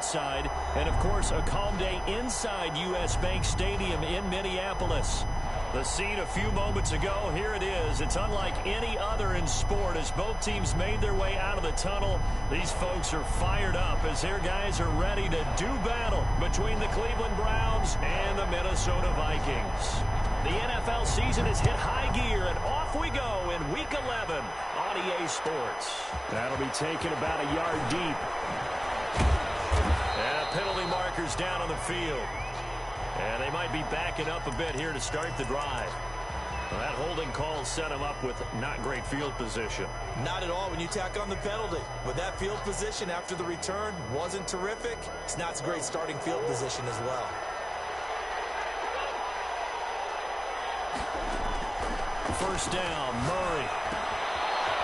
outside. And, of course, a calm day inside U.S. Bank Stadium in Minneapolis. The scene a few moments ago, here it is. It's unlike any other in sport as both teams made their way out of the tunnel. These folks are fired up as their guys are ready to do battle between the Cleveland Browns and the Minnesota Vikings. The NFL season has hit high gear, and off we go in Week 11 on EA Sports. That'll be taken about a yard deep. And penalty markers down on the field. And they might be backing up a bit here to start the drive. Well, that holding call set him up with not great field position. Not at all when you tack on the penalty. But that field position after the return wasn't terrific. It's not a great starting field position as well. First down, Murray.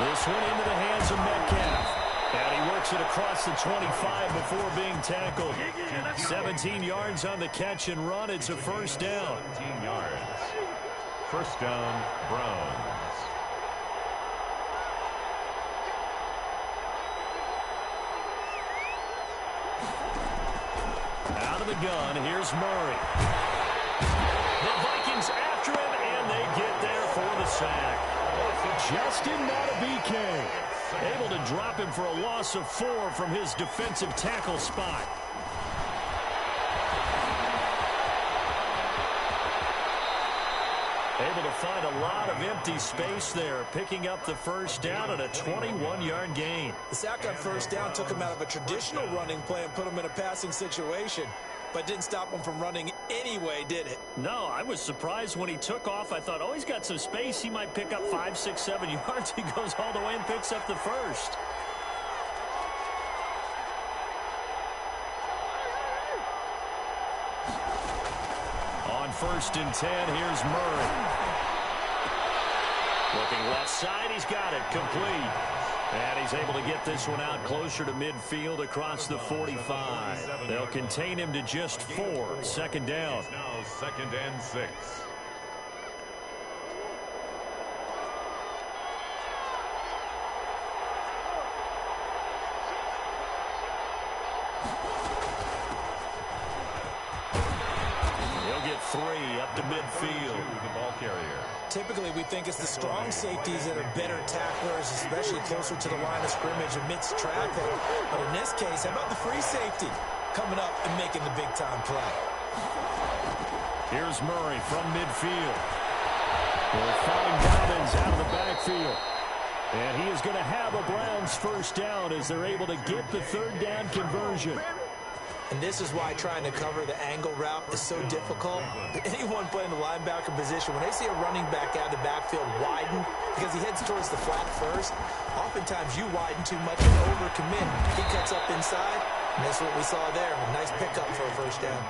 This one into the hands of Metcalf. And he works it across the 25 before being tackled. 17 yards on the catch and run. It's a first down. 17 yards. First down, Browns. Out of the gun, here's Murray. The Vikings after him, and they get there for the sack. Justin Madubuike able to drop him for a loss of 4 from his defensive tackle spot. Able to find a lot of empty space there, picking up the first down and a 21-yard gain. The sack on first down took him out of a traditional running play and put him in a passing situation. But didn't stop him from running anyway, did it? No, I was surprised when he took off. I thought, oh, he's got some space. He might pick up 5, 6, 7 yards. He goes all the way and picks up the first. On 1st and 10, here's Murray. Looking left side, he's got it. Complete. And he's able to get this one out closer to midfield across the 45. They'll contain him to just 4. Second down. Now 2nd and 6. He'll get 3 up to midfield. The ball carrier. Typically, we think it's the strong safeties that are better tacklers, especially closer to the line of scrimmage amidst traffic. But in this case, how about the free safety coming up and making the big-time play? Here's Murray from midfield. We'll find Dobbins out of the backfield. And he is going to have a Browns first down as they're able to get the 3rd down conversion. And this is why trying to cover the angle route is so difficult. Anyone playing the linebacker position, when they see a running back out of the backfield widen because he heads towards the flat first, oftentimes you widen too much and overcommit. He cuts up inside, and that's what we saw there. A nice pickup for a first down.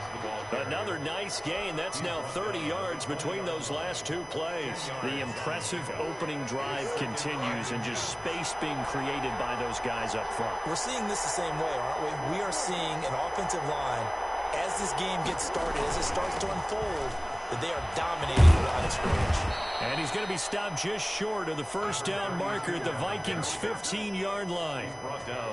Another nice gain. That's now 30 yards between those last 2 plays. The impressive opening drive continues and just space being created by those guys up front. We're seeing this the same way, aren't we? We are seeing an offensive line, as this game gets started, as it starts to unfold, that they are dominating the line of scrimmage. And he's going to be stopped just short of the first down marker at the Vikings' 15-yard line.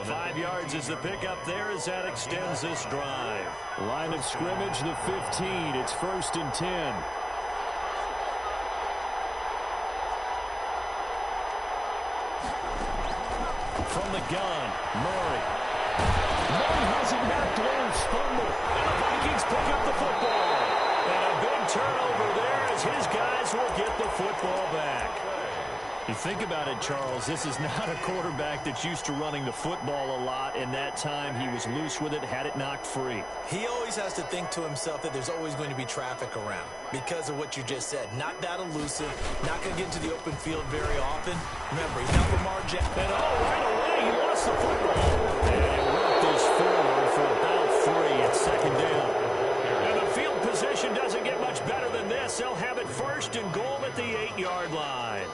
5 yards is the pickup there as that extends this drive. Line of scrimmage, the 15. It's 1st and 10. From the gun, Murray. Murray has it knocked loose, fumble. And the Vikings pick up the football. And a big turnover there as his guys will get the football back. You think about it, Charles, this is not a quarterback that's used to running the football a lot, and that time he was loose with it, had it knocked free. He always has to think to himself that there's always going to be traffic around because of what you just said. Not that elusive, not going to get into the open field very often. Remember, he's not Lamar Jackson. And right away, he lost the football. And it worked this forward for about 3 at 2nd down. And the field position doesn't get much better than this. They'll have it 1st and goal at the 8-yard line.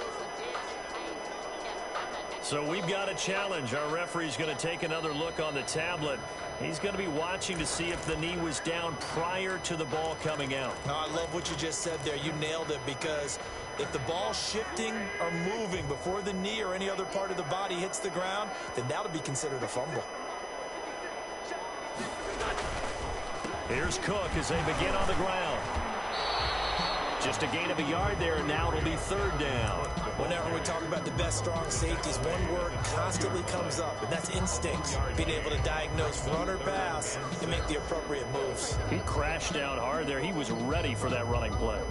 So we've got a challenge. Our referee's going to take another look on the tablet. He's going to be watching to see if the knee was down prior to the ball coming out. No, I love what you just said there. You nailed it, because if the ball's shifting or moving before the knee or any other part of the body hits the ground, then that'll be considered a fumble. Here's Cook as they begin on the ground. Just a gain of a yard there, and now it'll be third down. Whenever we talk about the best strong safeties, one word constantly comes up, and that's instincts. Being able to diagnose run or pass and make the appropriate moves. He crashed down hard there. He was ready for that running play.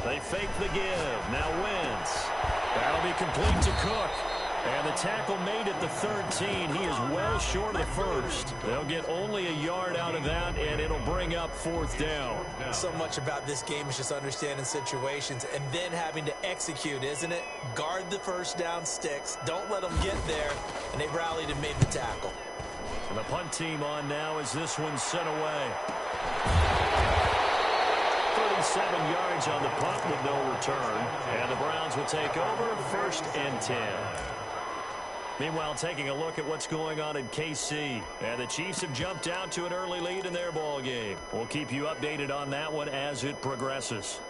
They fake the give. Now Wentz. That'll be complete to Cook. And the tackle made at the 13. He is well short of the first. They'll get only a yard out of that, and it'll bring up fourth down. So much about this game is just understanding situations and then having to execute, isn't it? Guard the first down sticks. Don't let them get there. And they rallied and made the tackle. And the punt team on now as this one's sent away. 37 yards on the punt with no return. And the Browns will take over first and 10. Meanwhile, taking a look at what's going on in KC. And the Chiefs have jumped out to an early lead in their ball game. We'll keep you updated on that one as it progresses.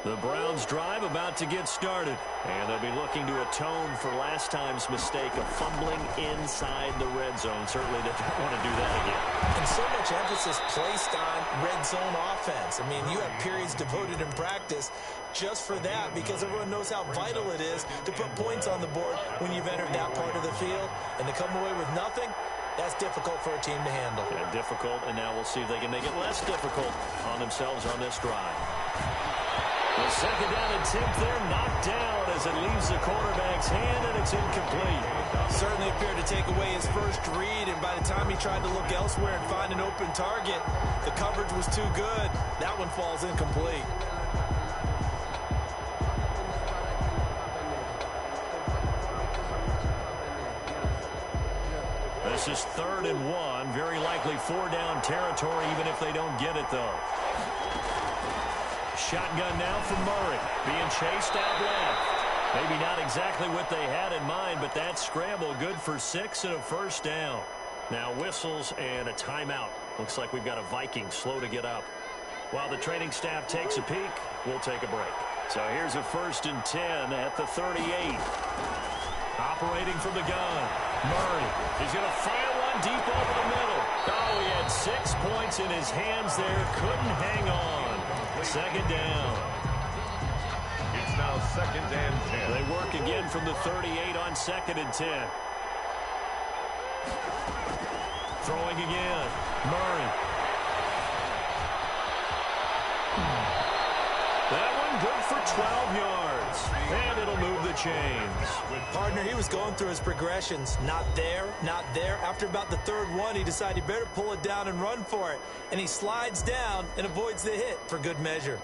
The Browns drive about to get started. And they'll be looking to atone for last time's mistake of fumbling inside the red zone. Certainly they don't want to do that again. And so much emphasis placed on red zone offense. I mean, you have periods devoted in practice just for that because everyone knows how vital it is to put points on the board when you've entered that part of the field. And to come away with nothing, that's difficult for a team to handle. Yeah, difficult, and now we'll see if they can make it less difficult on themselves on this drive. The second down attempt there knocked down as it leaves the quarterback's hand, and it's incomplete. Certainly appeared to take away his first read, and by the time he tried to look elsewhere and find an open target, the coverage was too good. That one falls incomplete. This is 3rd and 1. Very likely 4-down territory, even if they don't get it, though. Shotgun now from Murray. Being chased out left. Maybe not exactly what they had in mind, but that scramble good for 6 and a first down. Now whistles and a timeout. Looks like we've got a Viking slow to get up. While the training staff takes a peek, we'll take a break. So here's a 1st and 10 at the 38. Operating from the gun. Murray. He's going to fire one deep over the middle. Oh, he had 6 points in his hands there. Couldn't hang on. Second down. It's now 2nd and 10. They work again from the 38 on 2nd and 10. Throwing again. Murray. That one good for 12 yards. And it'll move the chains. Partner, he was going through his progressions. Not there, not there. After about the 3rd one, he decided he better pull it down and run for it. And he slides down and avoids the hit for good measure.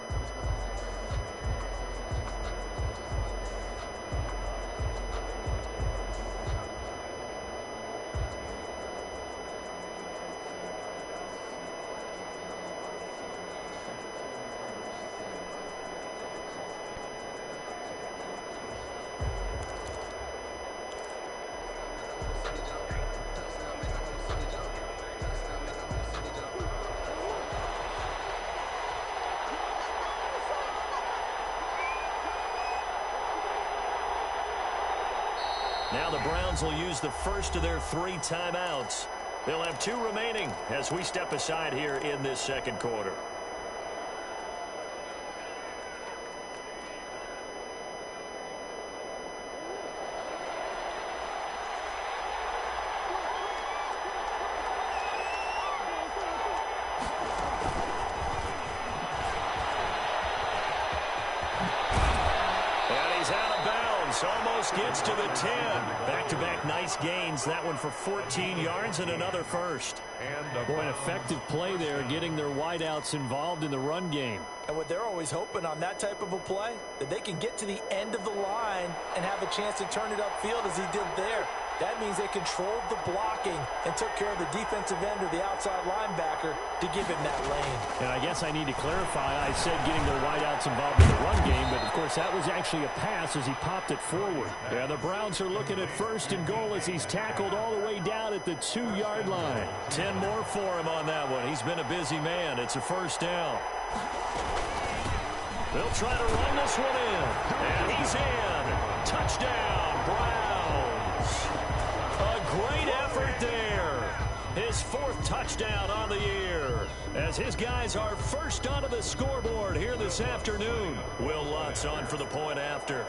Now the Browns will use the first of their 3 timeouts. They'll have 2 remaining as we step aside here in this second quarter. Almost gets to the 10. Back-to-back nice gains. That one for 14 yards and another first. Boy, an effective play there, getting their wideouts involved in the run game. And what they're always hoping on that type of a play, that they can get to the end of the line and have a chance to turn it upfield as he did there. That means they controlled the blocking and took care of the defensive end or the outside linebacker to give him that lane. And I guess I need to clarify, I said getting their wideouts involved in the run game, but of course that was actually a pass as he popped it forward. Yeah, the Browns are looking at 1st and goal as he's tackled all the way down at the 2-yard line. 10 more for him on that one. He's been a busy man. It's a 1st down. They'll try to run this one in. And he's in. Touchdown, Browns. A great effort there. His 4th touchdown on the year. As his guys are first onto the scoreboard here this afternoon. Will Lutz on for the point after.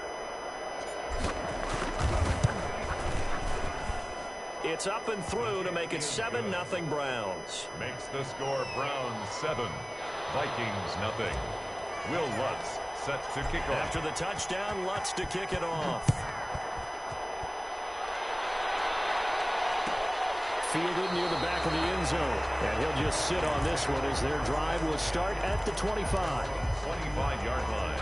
It's up and through to make it 7-0 Browns. Makes the score Browns 7, Vikings 0. Will Lutz set to kick off. After the touchdown, Lutz to kick it off. Fielded near the back of the end zone. And he'll just sit on this one as their drive will start at the 25. 25-yard line.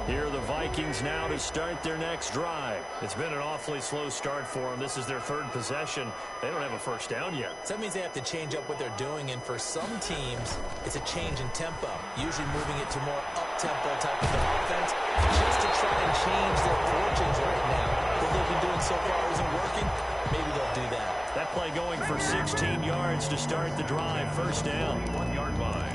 Here are the Vikings now to start their next drive. It's been an awfully slow start for them. This is their 3rd possession. They don't have a 1st down yet. So that means they have to change up what they're doing, and for some teams, it's a change in tempo, usually moving it to more up-tempo type of an offense, just to try and change their fortunes right now. What they've been doing so far isn't working. Maybe they'll do that. That play going for 16 yards to start the drive. 1st down. 1-yard line.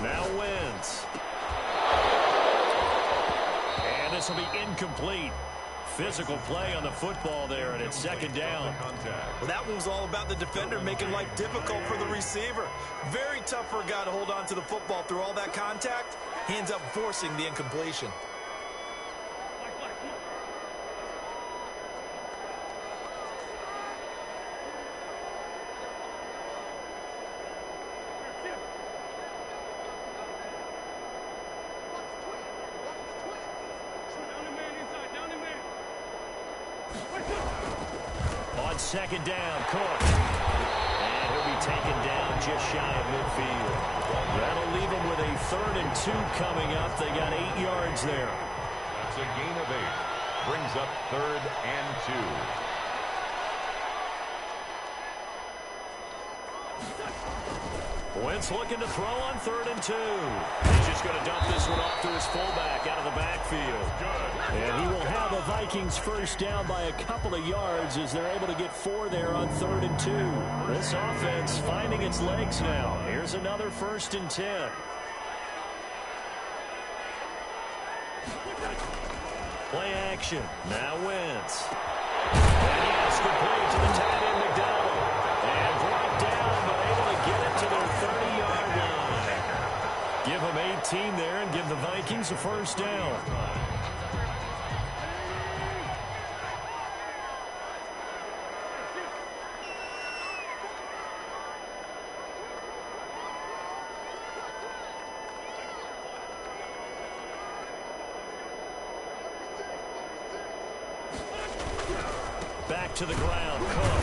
Now Wentz. And this will be incomplete. Physical play on the football there, and it's 2nd down. Well, that one was all about the defender making life difficult for the receiver. Very tough for a guy to hold on to the football through all that contact. He ends up forcing the incompletion. On 2nd down, Cook. And he'll be taken down just shy of midfield. That'll leave him with a 3rd and 2 coming up. They got 8 yards there. That's a gain of 8. Brings up 3rd and 2. Wentz looking to throw on 3rd and 2. He's just going to dump this one off to his fullback out of the backfield. Good. And he will have a Vikings 1st down by a couple of yards as they're able to get 4 there on 3rd and 2. This offense finding its legs now. Here's another 1st and 10. Play action. Now Wentz. And he has complete to the tight end McDonald. And brought down, but able to get it to their 30-yard line. Give them 18 there and give the Vikings a 1st down. Back to the ground, Cook.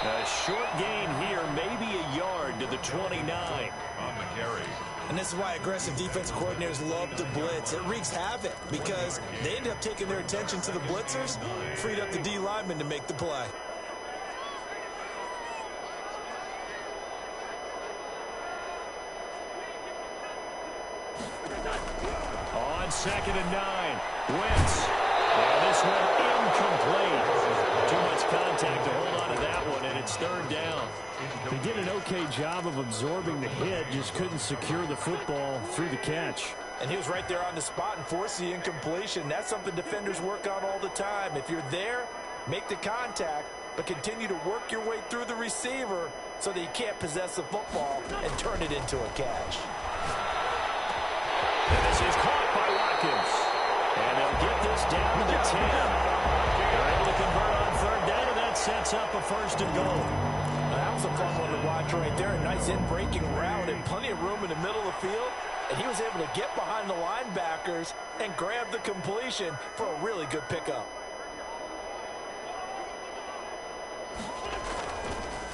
A short gain here, maybe a yard to the 29. On the carry. And this is why aggressive defensive coordinators love to blitz. It wreaks havoc because they end up taking their attention to the blitzers, freed up the D lineman to make the play. On 2nd and 9, Wentz. And this one incomplete. Too much contact to hold on to that one, and it's 3rd down. They did an okay job of absorbing the hit, just couldn't secure the football through the catch. And he was right there on the spot and forced the incompletion. That's something defenders work on all the time. If you're there, make the contact, but continue to work your way through the receiver so that you can't possess the football and turn it into a catch. And this is caught by Watkins. And they'll get this down to the 10. They're able to convert on 3rd down, and that sets up a 1st and goal. That was a fun one to watch right there. A nice in-breaking route and plenty of room in the middle of the field. and he was able to get behind the linebackers and grab the completion for a really good pickup.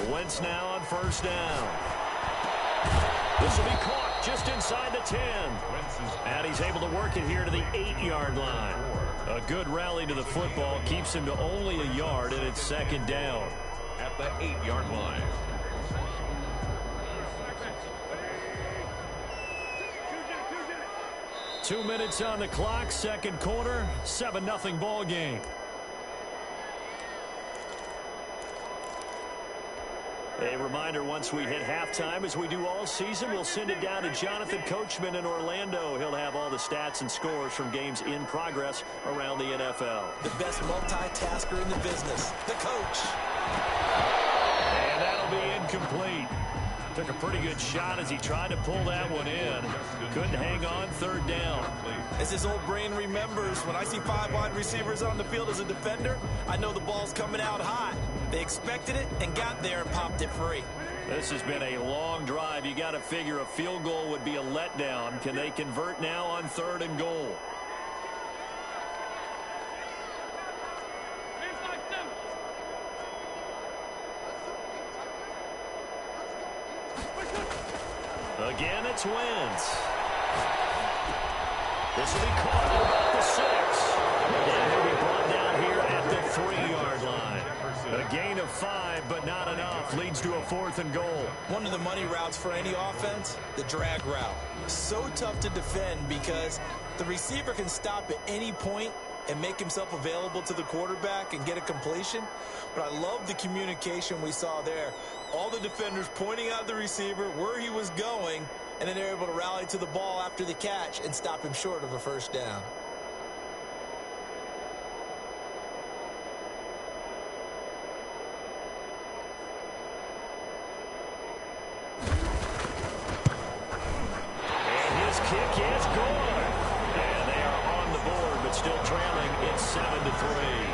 Wentz now on first down. This will be caught just inside the 10. And he's able to work it here to the 8-yard line. A good rally to the football keeps him to only a yard, and it's second down. At the 8-yard line. Two minutes on the clock, second quarter, 7-0 ball game. A reminder, once we hit halftime, as we do all season, we'll send it down to Jonathan Coachman in Orlando. He'll have all the stats and scores from games in progress around the NFL. The best multitasker in the business, the coach. And that'll be incomplete. Took a pretty good shot as he tried to pull that one in. Couldn't hang on, third down. As his old brain remembers, when I see 5 wide receivers on the field as a defender, I know the ball's coming out hot. They expected it and got there and popped it free. This has been a long drive. You got to figure a field goal would be a letdown. Can they convert now on third and goal? Again, it's Wentz. This will be caught at about the 6. And he'll be brought down here at the 3-yard line. A gain of 5, but not enough. Leads to a 4th and goal. One of the money routes for any offense, the drag route. So tough to defend because the receiver can stop at any point and make himself available to the quarterback and get a completion. But I love the communication we saw there. All the defenders pointing out the receiver, where he was going, and then they're able to rally to the ball after the catch and stop him short of a first down. And his kick is good. And they are on the board, but still trailing. It's 7-3.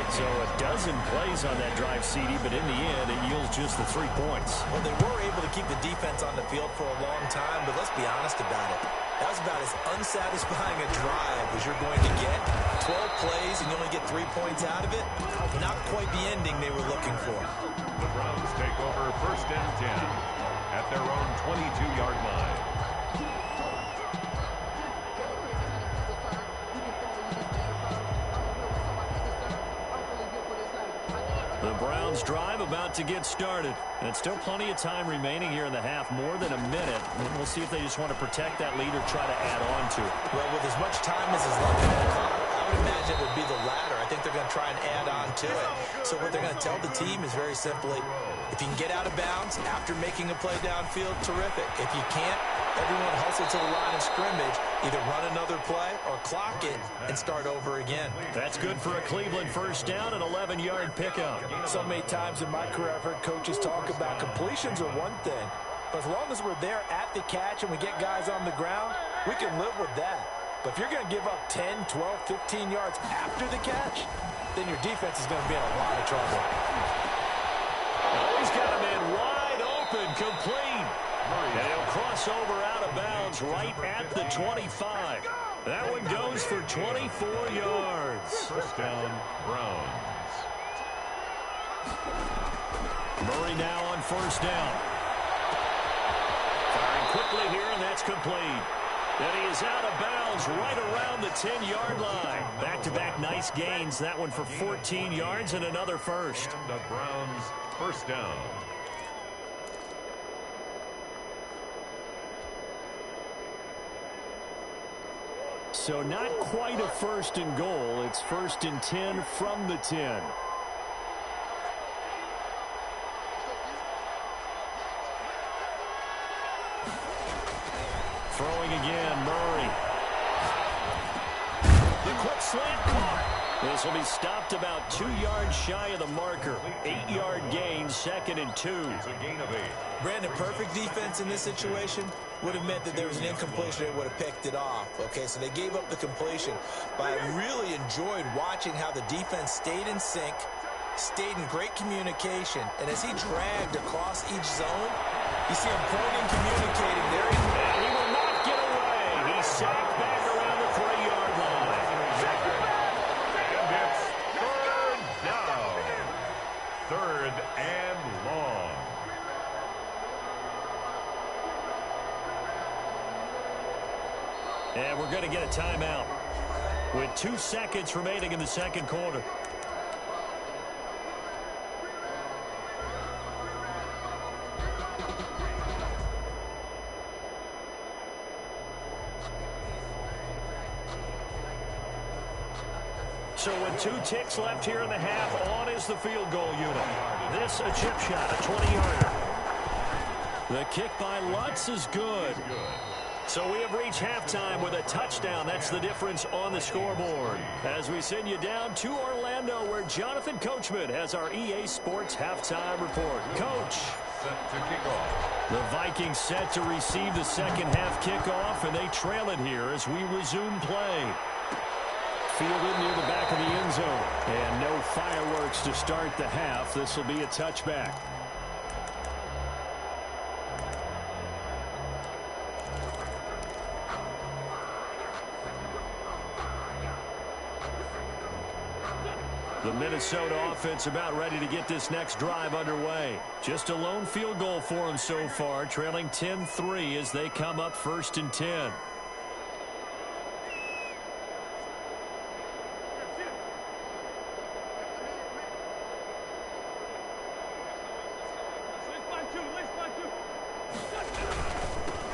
So a dozen plays on that drive, CD, but in the end, it yields just the 3 points. Well, they were able to keep the defense on the field for a long time, but let's be honest about it. That was about as unsatisfying a drive as you're going to get. 12 plays and you only get 3 points out of it. Not quite the ending they were looking for. The Browns take over first and 10 at their own 22-yard line. The Browns drive about to get started. And still plenty of time remaining here in the half, more than a minute. And we'll see if they just want to protect that lead or try to add on to it. Well, with as much time as is left on the clock, I would imagine it would be the latter. I think they're going to try and add on to it. So what they're going to tell the team is very simply, if you can get out of bounds after making a play downfield, terrific. If you can't, everyone hustle to the line of scrimmage, either run another play or clock it and start over again. That's good for a Cleveland first down, an 11-yard pickup. So many times in my career I've heard coaches talk about completions are one thing, but as long as we're there at the catch and we get guys on the ground, we can live with that. But if you're going to give up 10, 12, 15 yards after the catch, then your defense is going to be in a lot of trouble. Oh, he's got a man wide open, complete. And he'll cross over out of bounds right at the 25. That one goes for 24 yards. First down, Browns. Murray now on first down. Firing quickly here, and that's complete. And he is out of bounds right around the 10-yard line. Back-to-back nice gains. That one for 14 yards and another first. And the Browns first down. So not quite a first and goal. It's first and 10 from the 10. Throwing again, Murray. The quick slant caught. This will be stopped about 2 yards shy of the marker. 8-yard gain, second and 2. It's a gain of 8. Brandon, perfect defense in this situation would have meant that there was an incompletion. They would have picked it off. Okay, so they gave up the completion. But I really enjoyed watching how the defense stayed in sync, stayed in great communication. And as he dragged across each zone, you see him pointing, communicating. There he will not get that timeout with 2 seconds remaining in the second quarter. So with 2 ticks left here in the half, on is the field goal unit. This a chip shot, a 20-yarder. The kick by Lutz is good. So we have reached halftime with a touchdown. That's the difference on the scoreboard. As we send you down to Orlando, where Jonathan Coachman has our EA Sports halftime report. Coach. Set to kick off. The Vikings set to receive the second half kickoff, and they trail it here as we resume play. Fielded near the back of the end zone. And no fireworks to start the half. This will be a touchback. The Minnesota offense about ready to get this next drive underway. Just a lone field goal for them so far, trailing 10-3 as they come up 1st and 10.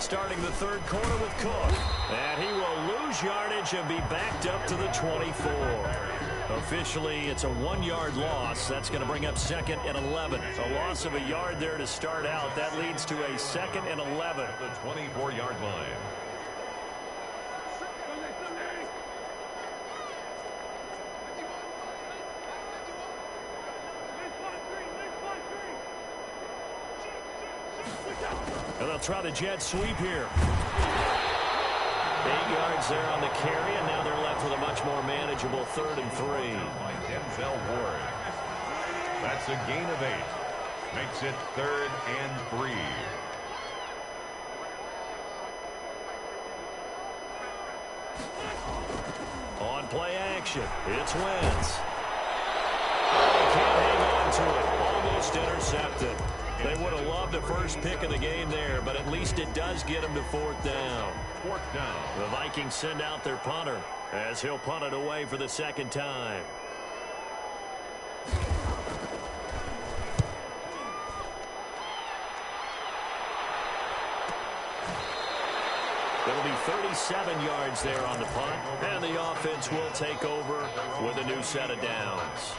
Starting the third quarter with Cook. And he will lose yardage and be backed up to the 24. Officially, it's a 1-yard loss. That's going to bring up 2nd and 11. A loss of a yard there to start out. That leads to a 2nd and 11. The 24-yard line. And they'll try the jet sweep here. 8 yards there on the carry, and now they're left with a much more manageable 3rd and 3. By Denzel Ward. That's a gain of 8. Makes it 3rd and 3. On play action, it's Wentz. Oh, can't hang on to it. Almost intercepted. They would have loved the first pick of the game there, but at least it does get them to 4th down. 4th down. The Vikings send out their punter as he'll punt it away for the 2nd time. It'll be 37 yards there on the punt, and the offense will take over with a new set of downs.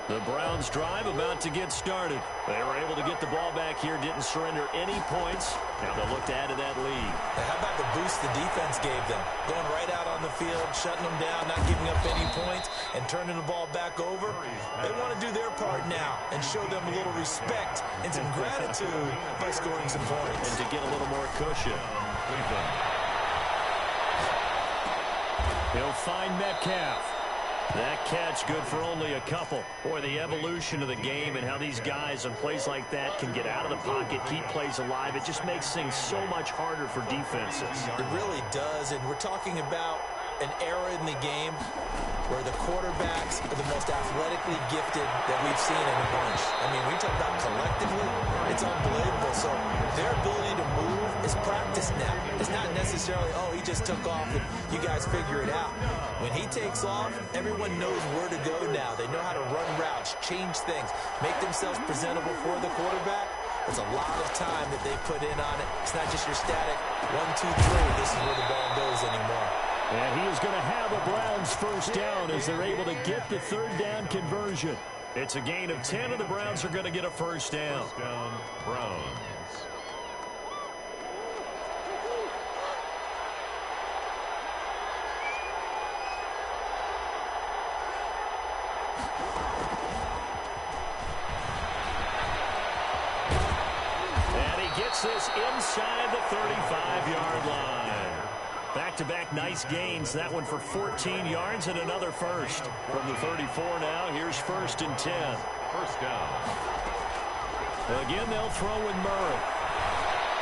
The Browns drive about to get started. They were able to get the ball back here, didn't surrender any points. Now they'll look to add to that lead. How about the boost the defense gave them? Going right out on the field, shutting them down, not giving up any points, and turning the ball back over. They want to do their part now and show them a little respect and some gratitude by scoring some points. And to get a little more cushion. He'll find Metcalf. That catch good for only a couple. Boy, the evolution of the game and how these guys on plays like that can get out of the pocket, keep plays alive, it just makes things so much harder for defenses. It really does, and we're talking about an era in the game where the quarterbacks are the most athletically gifted that we've seen in a bunch. I mean, we talk about collectively, it's unbelievable. So their ability to move is practiced now. It's not necessarily, oh, he just took off and you guys figure it out. When he takes off, everyone knows where to go now. They know how to run routes, change things, make themselves presentable for the quarterback. It's a lot of time that they put in on it. It's not just your static 1, 2, 3. This is where the ball goes anymore. And he is going to have a Browns 1st down as they're able to get the 3rd down conversion. It's a gain of 10, and the Browns are going to get a 1st down. 1st down, Browns. And he gets this inside the 35-yard line. Back-to-back nice gains. That one for 14 yards and another 1st. From the 34 now, here's 1st and 10. 1st down. Again, they'll throw with Murray.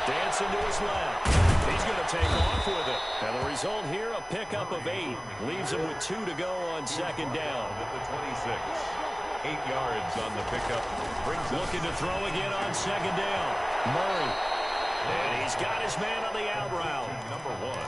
Dancing to his left. He's going to take off with it. And the result here, a pickup of 8. Leaves him with 2 to go on 2nd down. At the 26. 8 yards on the pickup. Looking to throw again on 2nd down. Murray. And he's got his man on the out route. Number 1.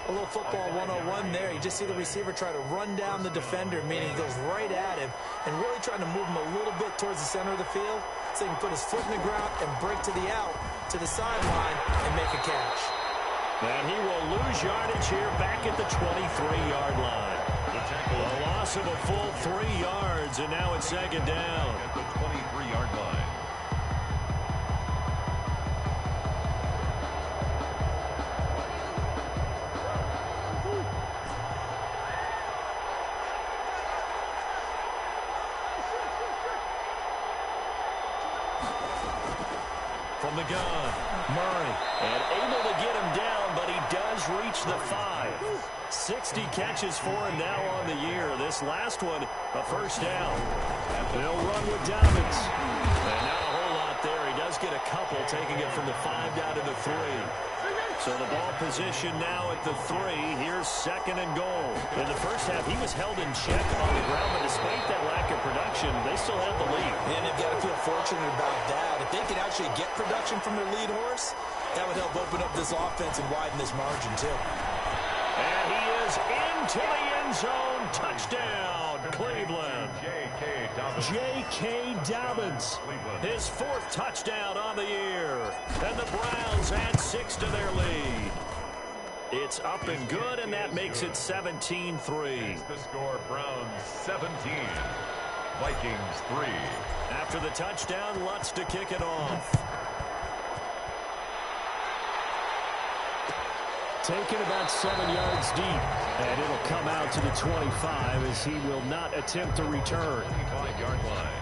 A little football 101 there. You just see the receiver try to run down the defender, meaning he goes right at him and really trying to move him a little bit towards the center of the field so he can put his foot in the ground and break to the out, to the sideline, and make a catch. And he will lose yardage here back at the 23-yard line. A loss of a full 3 yards, and now it's second down. At the 23-yard line. From the gun, Murray, and able to get him down, but he does reach the 5. 60 catches for him now on the year. This last one, a first down. They'll run with Dobbins. And not a whole lot there. He does get a couple, taking it from the 5 down to the 3. So the ball position now at the 3. Here's second and goal. In the first half, he was held in check on the ground, but despite that lack of production, they still have the lead. And they've got to feel fortunate about that. If they can actually get production from their lead horse, that would help open up this offense and widen this margin, too. And he is into the end zone. Touchdown, Cleveland. J.K. Dobbins, his 4th touchdown on the year. And the Browns add 6 to their lead. It's up and good, and that makes it 17-3. The score, Browns 17, Vikings 3. After the touchdown, Lutz to kick it off. Taken about 7 yards deep, and it'll come out to the 25 as he will not attempt to return. 25-yard line.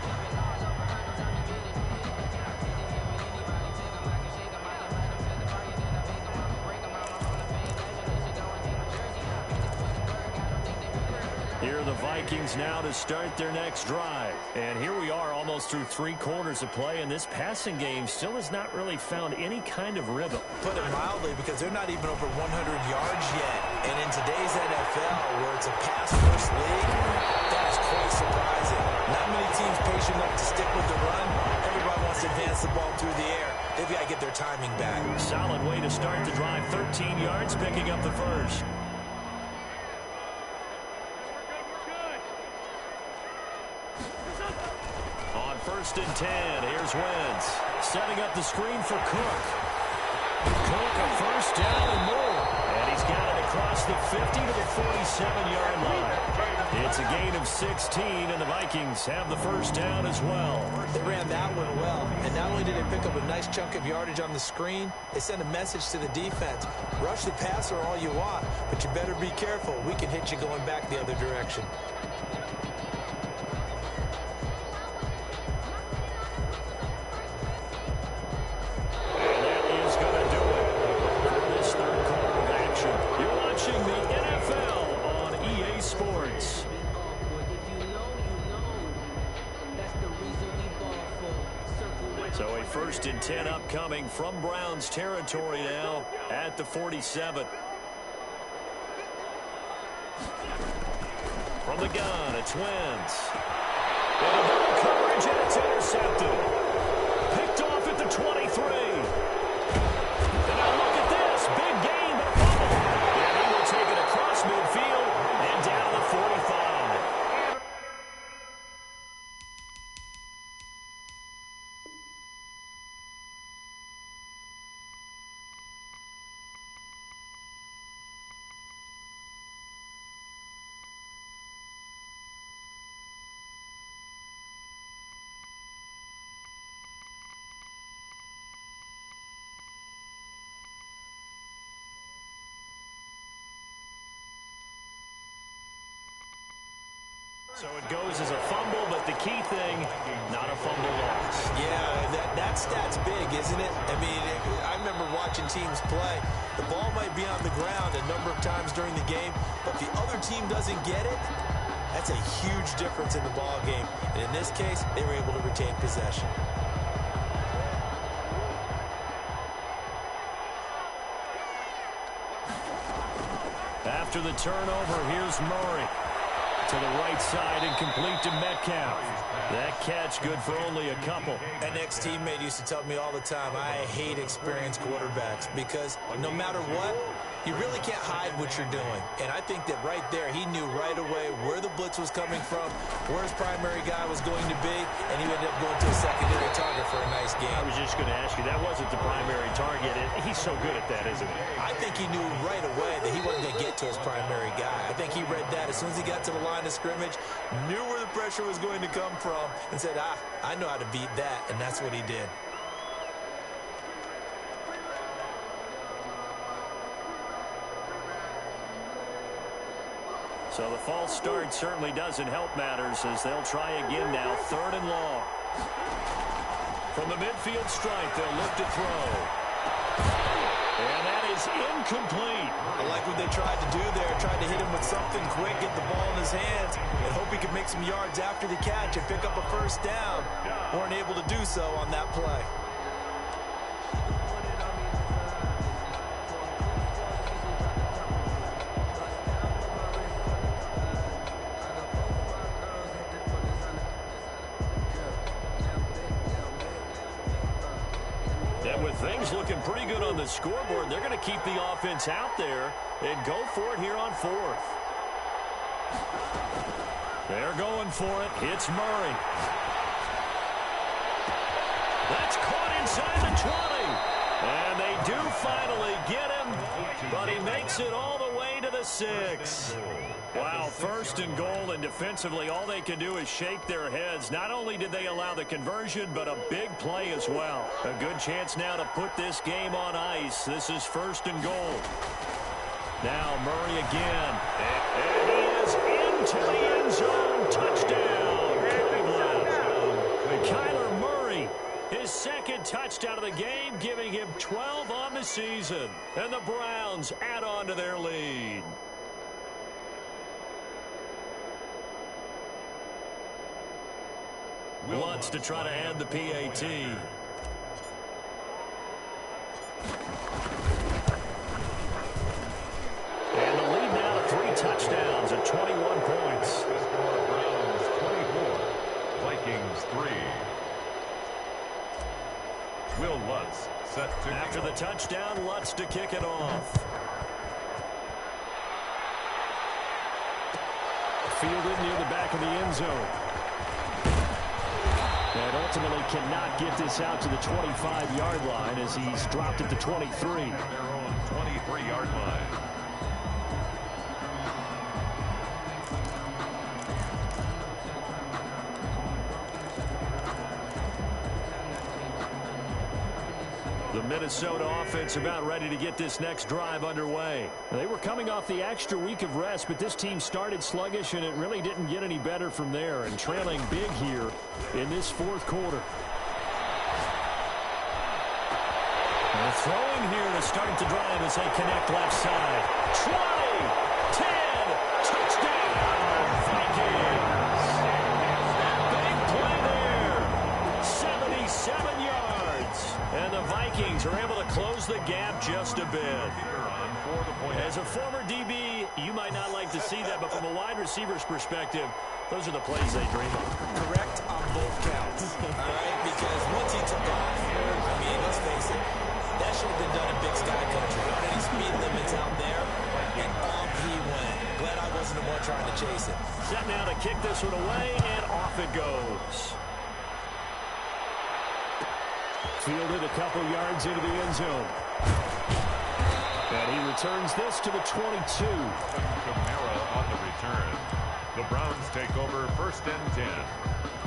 Here are the Vikings now to start their next drive. And here we are almost through 3 quarters of play, and this passing game still has not really found any kind of rhythm. Put it mildly, because they're not even over 100 yards yet. And in today's NFL, where it's a pass-first league, that is quite surprising. Not many teams patient enough to stick with the run. Everybody wants to advance the ball through the air. They've got to get their timing back. Solid way to start the drive. 13 yards, picking up the first. On 1st and 10, here's Wentz. Setting up the screen for Cook. Cook, a first down and more. And he's got it across the 50 to the 47-yard line. It's a gain of 16, and the Vikings have the first down as well. They ran that one well, and not only did they pick up a nice chunk of yardage on the screen, they sent a message to the defense. Rush the passer all you want, but you better be careful. We can hit you going back the other direction. So a 1st and 10 upcoming from Browns territory now at the 47. From the gun, it's Wentz. And a coverage, and it's intercepted. Picked off at the 23. And now look at this. Big gain, but fumble. And he will take it across midfield and down to the 45. So it goes as a fumble, but the key thing, not a fumble loss. Yeah, that stat's big, isn't it? I mean, I remember watching teams play. The ball might be on the ground a number of times during the game, but the other team doesn't get it. That's a huge difference in the ball game. And in this case, they were able to retain possession. After the turnover, here's Murray. To the right side and complete to Metcalf. That catch good for only a couple. An ex-teammate used to tell me all the time, I hate experienced quarterbacks because no matter what, you really can't hide what you're doing. And I think that right there, he knew right away where the blitz was coming from, where his primary guy was going to be, and he ended up going to a secondary target for a nice game. I was just going to ask you, that wasn't the primary target. He's so good at that, isn't he? I think he knew right away that he wasn't going to get to his primary guy. I think he read that as soon as he got to the line of scrimmage, knew where the pressure was going to come from, and said, I know how to beat that, and that's what he did. So the false start certainly doesn't help matters as they'll try again now, 3rd and long. From the midfield stripe, they'll look to throw. And that is incomplete. I like what they tried to do there, tried to hit him with something quick, get the ball in his hands, and hope he could make some yards after the catch and pick up a first down. Weren't able to do so on that play. Things looking pretty good on the scoreboard. They're going to keep the offense out there and go for it here on 4th. They're going for it. It's Murray. That's caught inside the 20. And they do finally get him, but he makes it all the way to the 6. Wow, 1st and goal, and defensively all they can do is shake their heads. Not only did they allow the conversion, but a big play as well. A good chance now to put this game on ice. This is 1st and goal. Now Murray again. And he is into the end zone. Touchdown, Cleveland. Kyler Murray, his 2nd touchdown of the game, giving him 12 on the season. And the Browns add on to their lead. Wants to try to add the PAT. And the lead now to 3 touchdowns at 21 points. Browns 24, Vikings 3. Will Lutz set to After the touchdown, Lutz to kick it off. Fielded near the back of the end zone. And ultimately cannot get this out to the 25-yard line as he's dropped at the 23. their own 23-yard line. The Minnesota offense about ready to get this next drive underway. They were coming off the extra week of rest, but this team started sluggish, and it really didn't get any better from there, and trailing big here in this 4th quarter. They're throwing here to start the drive as they connect left side. 20, 10, touchdown, Vikings. Big play there. 77 yards. And the Vikings are able to close the gap just a bit. As a former DB, you might not like to see that, but from a wide receiver's perspective, those are the plays they dream of. Correct on both counts. All right, because once he took off, I mean, let's face it, that should have been done in Big Sky Country. Not any speed limits out there, and up he went. Glad I wasn't the one trying to chase it. Set now to kick this one away, and off it goes. Fielded a couple yards into the end zone. And he returns this to the 22. Kamara on the return. The Browns take over 1st and 10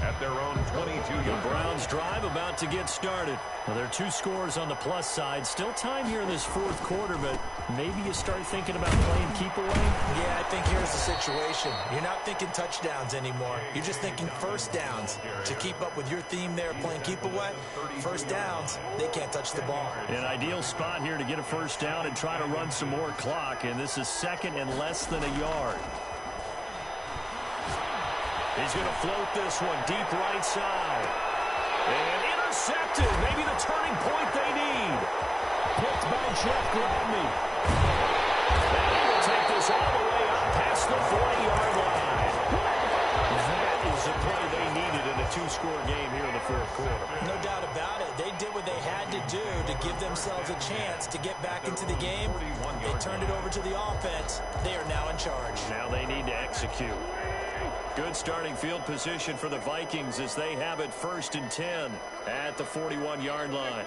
at their own 22-yard line. The Browns drive about to get started. Well, there are 2 scores on the plus side. Still time here in this 4th quarter, but maybe you start thinking about playing keep away. Yeah, I think here's the situation. You're not thinking touchdowns anymore. You're just thinking first downs. To keep up with your theme there, playing keep away, first downs, they can't touch the ball. An ideal spot here to get a first down and try to run some more clock, and this is 2nd and less than a yard. He's going to float this one deep right side. And intercepted. Maybe the turning point they need. Picked by Jeff Gladney. And he will take this all the way up past the 40-yard line. That is the play they needed in a give themselves a chance to get back into the game. They turned it over to the offense. They are now in charge. Now they need to execute. Good starting field position for the Vikings as they have it 1st and 10 at the 41-yard line.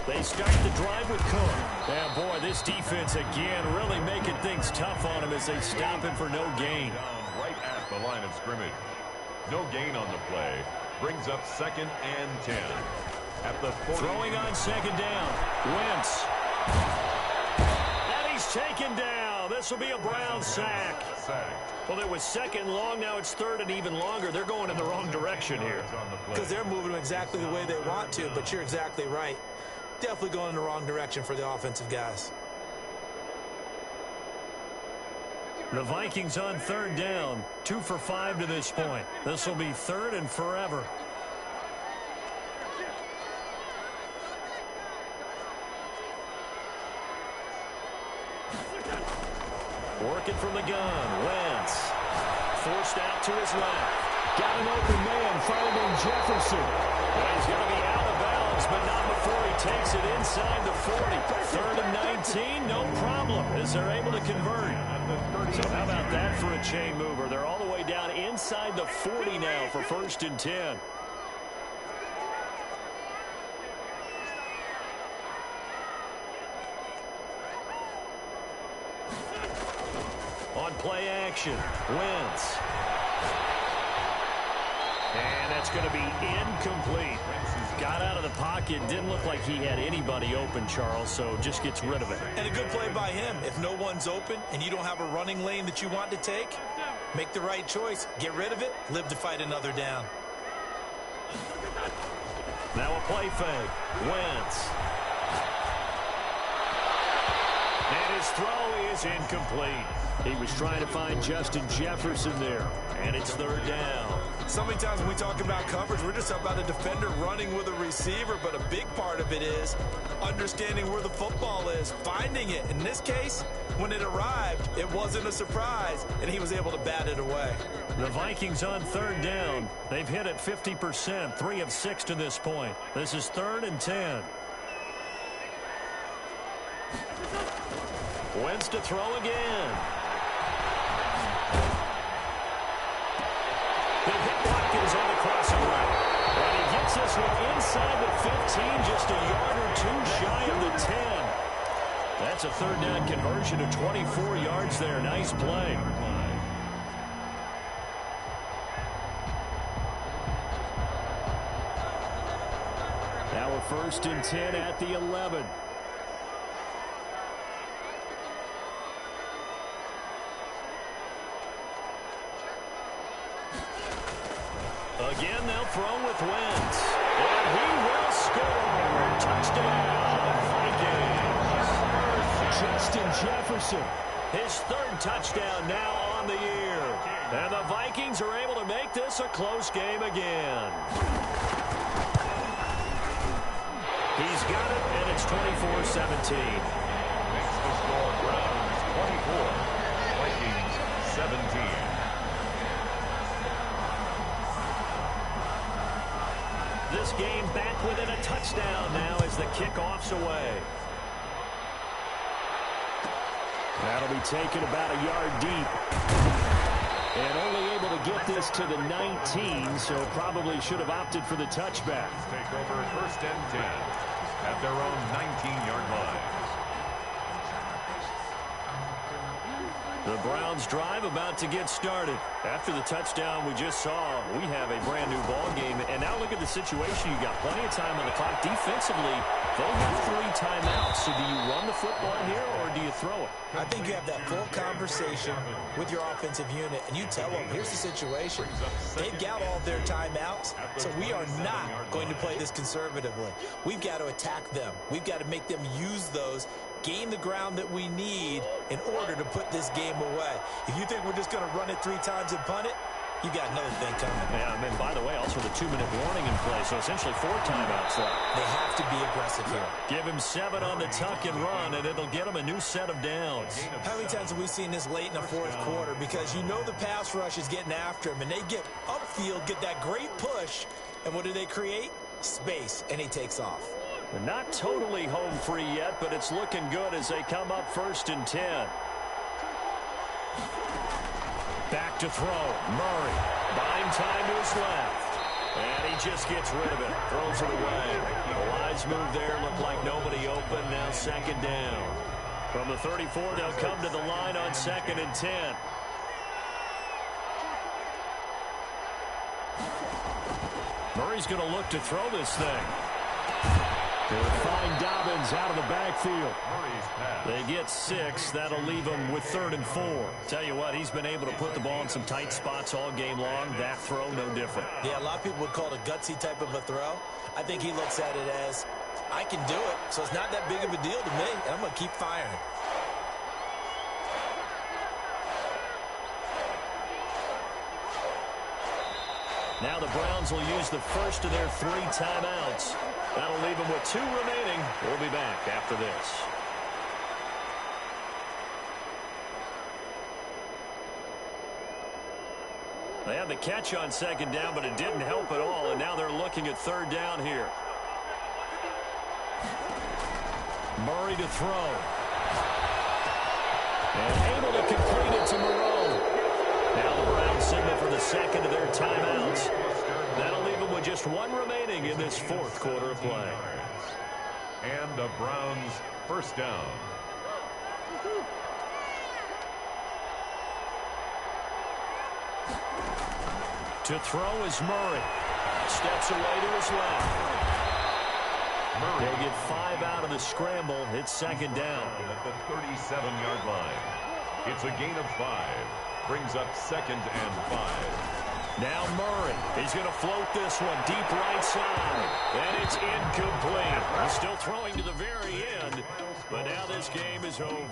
They start the drive with Cook. And boy, this defense again really making things tough on him as they stop him for no gain. Right at the line of scrimmage. No gain on the play. Brings up 2nd and 10. At the 40. Throwing on 2nd down. Wentz. And he's taken down. This will be a Brown sack. Well, it was 2nd long. Now it's 3rd and even longer. They're going in the wrong direction here. Because they're moving exactly the way they want to, but you're exactly right. Definitely going in the wrong direction for the offensive guys. The Vikings on 3rd down. 2 for 5 to this point. This will be 3rd and forever. Working from the gun. Wentz. Forced out to his left. Got an open man. Finding Jefferson. And he's going to be out of bounds, but not before he takes it inside the 40. 3rd and 19, no problem, as they're able to convert. So how about that for a chain mover? They're all the way down inside the 40 now for 1st and 10. On play action, Wentz. And that's going to be incomplete. Got out of the pocket. Didn't look like he had anybody open, Charles, so just gets rid of it. And a good play by him. If no one's open and you don't have a running lane that you want to take, make the right choice. Get rid of it. Live to fight another down. Now a play fake. Wentz. And his throw is incomplete. He was trying to find Justin Jefferson there, and it's 3rd down. So many times when we talk about coverage, we're just about a defender running with a receiver, but a big part of it is understanding where the football is, finding it. In this case, when it arrived, it wasn't a surprise, and he was able to bat it away. The Vikings on 3rd down. They've hit it 50%, 3 of 6 to this point. This is 3rd and 10. Wentz to throw again. They hit Watkins on the crossing route. And he gets this one inside the 15, just a yard or 2 shy of the 10. That's a 3rd down conversion of 24 yards there. Nice play. Now a 1st and 10 at the 11. Again, they'll throw with Wentz. And he will score. Touchdown, Vikings. Justin Jefferson. His 3rd touchdown now on the year. And the Vikings are able to make this a close game again. He's got it, and it's 24-17. Makes the score Browns 24, Vikings 17. This game back within a touchdown now as the kickoff's away. That'll be taken about a yard deep. And only able to get this to the 19, so probably should have opted for the touchback. Take over 1st and 10 at their own 19-yard line. The Browns drive about to get started. After the touchdown we just saw, we have a brand new ball game. And now look at the situation. You got plenty of time on the clock. Defensively, they have 3 timeouts. So do you run the football here or do you throw it? I think you have that full conversation with your offensive unit, and you tell them, here's the situation. They've got all their timeouts, so we are not going to play this conservatively. We've got to attack them. We've got to make them use those, gain the ground that we need in order to put this game away. If you think we're just going to run it 3 times and punt it, you got another thing coming. Yeah, and then, by the way, also the 2-minute warning in play, so essentially 4 timeouts left. They have to be aggressive here. Give him 7 on the tuck and run, and it'll get him a new set of downs. How many times have we seen this late in the 4th quarter? Because you know the pass rush is getting after him, and they get upfield, get that great push, And what do they create? Space, and he takes off. They're not totally home free yet, but it's looking good as they come up 1st and 10. Back to throw. Murray buying time to his left. And he just gets rid of it. Throws it away. The wise move there. Looked like nobody open. Now 2nd down. From the 34, they'll come to the line on 2nd and 10. Murray's going to look to throw this thing. They'll find Dobbins out of the backfield. They get 6. That'll leave them with 3rd and 4. Tell you what, he's been able to put the ball in some tight spots all game long. That throw, no different. Yeah, a lot of people would call it a gutsy type of a throw. I think he looks at it as, I can do it, so it's not that big of a deal to me, and I'm going to keep firing. Now the Browns will use the first of their 3 timeouts. That'll leave them with 2 remaining. We'll be back after this. They had the catch on 2nd down, but it didn't help at all, and now they're looking at 3rd down here. Murray to throw. And able to complete it to Moreau. Now the Browns signal for the 2nd of their timeouts. That'll leave them with just 1 remaining in this 4th quarter of play. And the Browns 1st down. To throw is Murray. Steps away to his left. Murray. They'll get 5 out of the scramble. It's 2nd down. At the 37-yard line. It's a gain of 5. Brings up 2nd and 5. Now Murray. He's going to float this one deep right side. And it's incomplete. He's still throwing to the very end. But now this game is over.